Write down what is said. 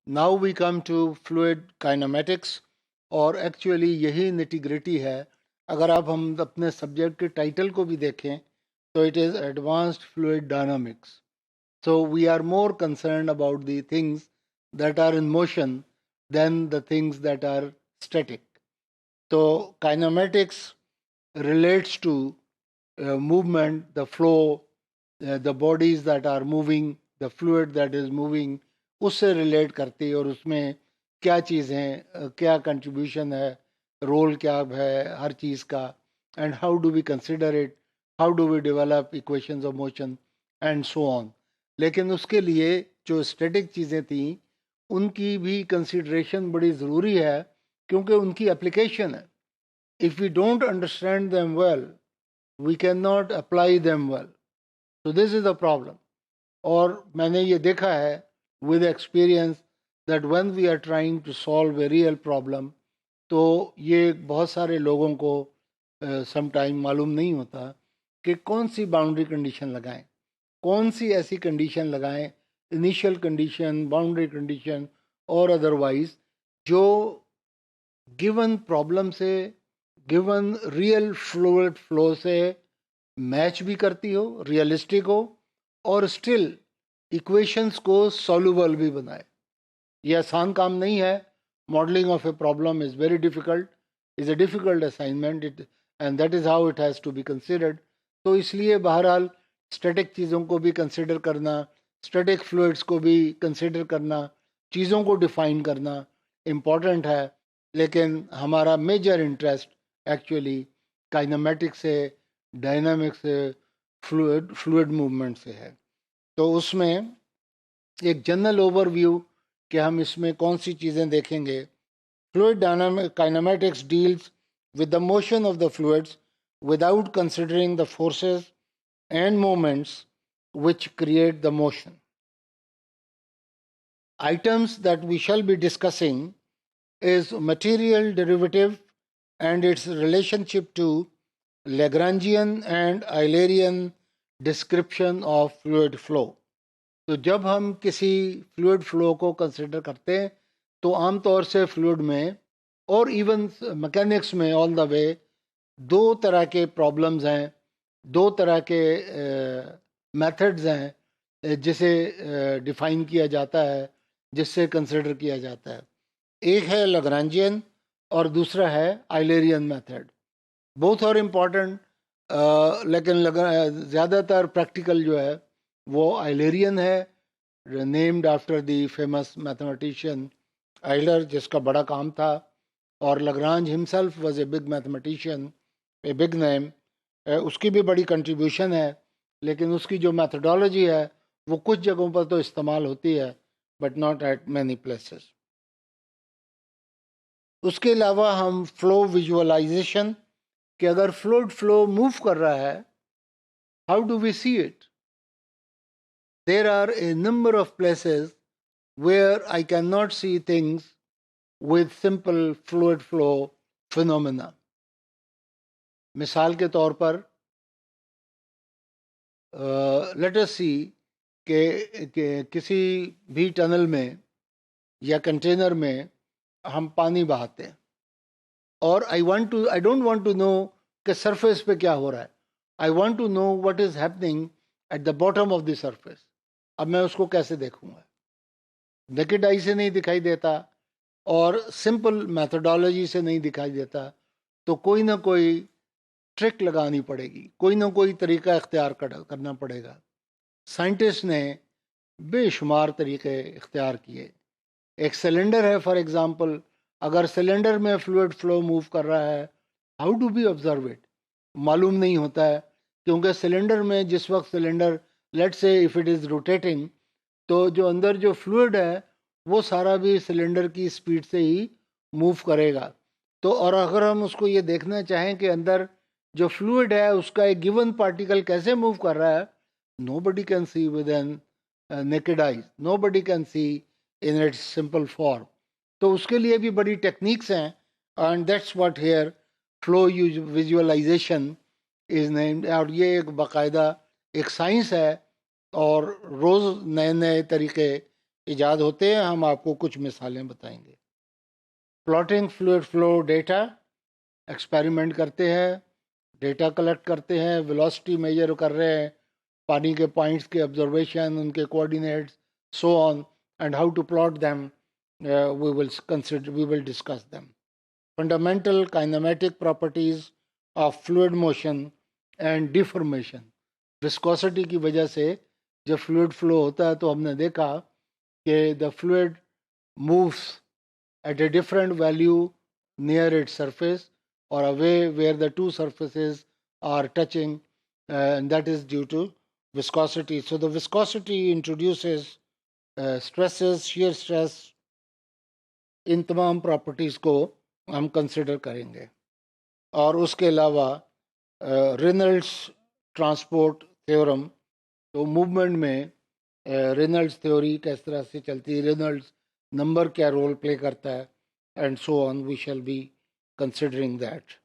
Now we come to fluid kinematics, और actually यही nitty gritty है। अगर आप हम अपने सब्जेक्ट के टाइटल को भी देखें तो it is advanced fluid dynamics. So we are more concerned about the things that are in motion than the things that are static. So kinematics relates to movement, the flow, the bodies that are moving, the fluid that is moving, उससे relate करती है और उसमें क्या चीज़ें, क्या contribution है, role क्या है हर चीज़ का, and how do we consider it, how do we develop equations of motion and so on. लेकिन उसके लिए जो स्टैटिक चीज़ें थी उनकी भी कंसिडरेशन बड़ी ज़रूरी है, क्योंकि उनकी एप्लीकेशन है। If we don't understand them well, we cannot apply them well. So this is the problem. और मैंने ये देखा है with experience that when we are trying to solve a real problem, तो ये बहुत सारे लोगों को sometime मालूम नहीं होता कि कौन सी बाउंड्री कंडीशन लगाएं, कौन सी ऐसी कंडीशन लगाएं, इनिशियल कंडीशन, बाउंड्री कंडीशन और अदरवाइज, जो गिवन प्रॉब्लम से, गिवन रियल फ्लूइड फ्लो से मैच भी करती हो, रियलिस्टिक हो, और स्टिल इक्वेशंस को सॉल्युबल भी बनाए। ये आसान काम नहीं है। Modelling of a problem is very difficult, is a difficult assignment, it and that is how it has to be considered. तो इसलिए बहरहाल स्टैटिक चीज़ों को भी कंसिडर करना, स्टैटिक फ्लूइड्स को भी कंसिडर करना, चीज़ों को डिफ़ाइन करना इम्पॉर्टेंट है। लेकिन हमारा मेजर इंटरेस्ट एक्चुअली काइनेमेटिक्स से, डायनामिक्स से, फ्लूइड मूवमेंट से है। तो उसमें एक जनरल ओवरव्यू कि हम इसमें कौन सी चीज़ें देखेंगे। Fluid dynamic kinematics deals with the motion of the fluids without considering the forces and moments which create the motion. Items that we shall be discussing is material derivative and its relationship to Lagrangian and Eulerian description of fluid flow. तो जब हम किसी fluid flow को consider करते हैं तो आमतौर से फ्लूइड में और इवन मैकेनिक्स में ऑल द वे दो तरह के प्रॉब्लम्स हैं, दो तरह के मेथड्स हैं जिसे डिफाइन किया जाता है, जिससे कंसिडर किया जाता है। एक है लग्रांजियन और दूसरा है आइलेरियन मेथड। बोथ आर इम्पॉर्टेंट, लेकिन ज़्यादातर प्रैक्टिकल जो है वो आइलेरियन है, named after the famous mathematician Euler, जिसका बड़ा काम था। और Lagrange himself was a big mathematician, a big name, उसकी भी बड़ी कंट्रीब्यूशन है, लेकिन उसकी जो मैथडोलॉजी है वो कुछ जगहों पर तो इस्तेमाल होती है, but not at many places. उसके अलावा हम फ्लो विजुअलाइजेशन, कि अगर फ्लूइड फ्लो मूव कर रहा है, how do we see it. There are a number of places where I can not see things with simple fluid flow phenomena. मिसाल के तौर पर लेट अस सी कि किसी भी टनल में या कंटेनर में हम पानी बहाते हैं, और I don't want to know कि सरफेस पे क्या हो रहा है। I want to know what is happening at the bottom of the surface. अब मैं उसको कैसे देखूंगा? नेकेड आई से नहीं दिखाई देता और सिंपल मैथडोलॉजी से नहीं दिखाई देता, तो कोई ना कोई ट्रिक लगानी पड़ेगी, कोई ना कोई तरीका इख्तियार करना पड़ेगा। साइंटिस्ट ने बेशुमार तरीके इख्तियार किए। एक सिलेंडर है फॉर एग्जांपल, अगर सिलेंडर में फ्लूइड फ्लो मूव कर रहा है, how do B observe it? मालूम नहीं होता है, क्योंकि सिलेंडर में जिस वक्त cylinder, let's say if it is rotating, तो जो अंदर जो फ्लूइड है वो सारा भी सिलेंडर की स्पीड से ही मूव करेगा। तो और अगर हम उसको ये देखना चाहें कि अंदर जो फ्लूइड है उसका एक गिवन पार्टिकल कैसे मूव कर रहा है, nobody can see with an naked eyes, nobody can see in its simple form. तो उसके लिए भी बड़ी टेक्निक्स हैं, and that's what here flow visualisation is named. और ये एक बाकायदा एक साइंस है, और रोज़ नए नए तरीके इजाद होते हैं, हम आपको कुछ मिसालें बताएंगे। Plotting fluid flow data, experiment करते हैं, डेटा कलेक्ट करते हैं, वेलोसिटी मेजर कर रहे हैं, पानी के पॉइंट्स के ऑब्जर्वेशन, उनके coordinates, so on, and how to plot them, we will discuss them. Fundamental kinematic properties of fluid motion and deformation. Viscosity की वजह से जब फ्लूइड फ्लो होता है तो हमने देखा कि the fluid moves at a different value near its surface or away where the two surfaces are touching, and that is due to viscosity. So the viscosity introduces stresses, shear stress, इन तमाम properties को हम consider करेंगे। और उसके अलावा Reynolds transport theorem, तो movement में रेनल्ड्स थ्योरी किस तरह से चलती है, रेनल्ड्स नंबर क्या रोल प्ले करता है, and so on, we shall be considering that.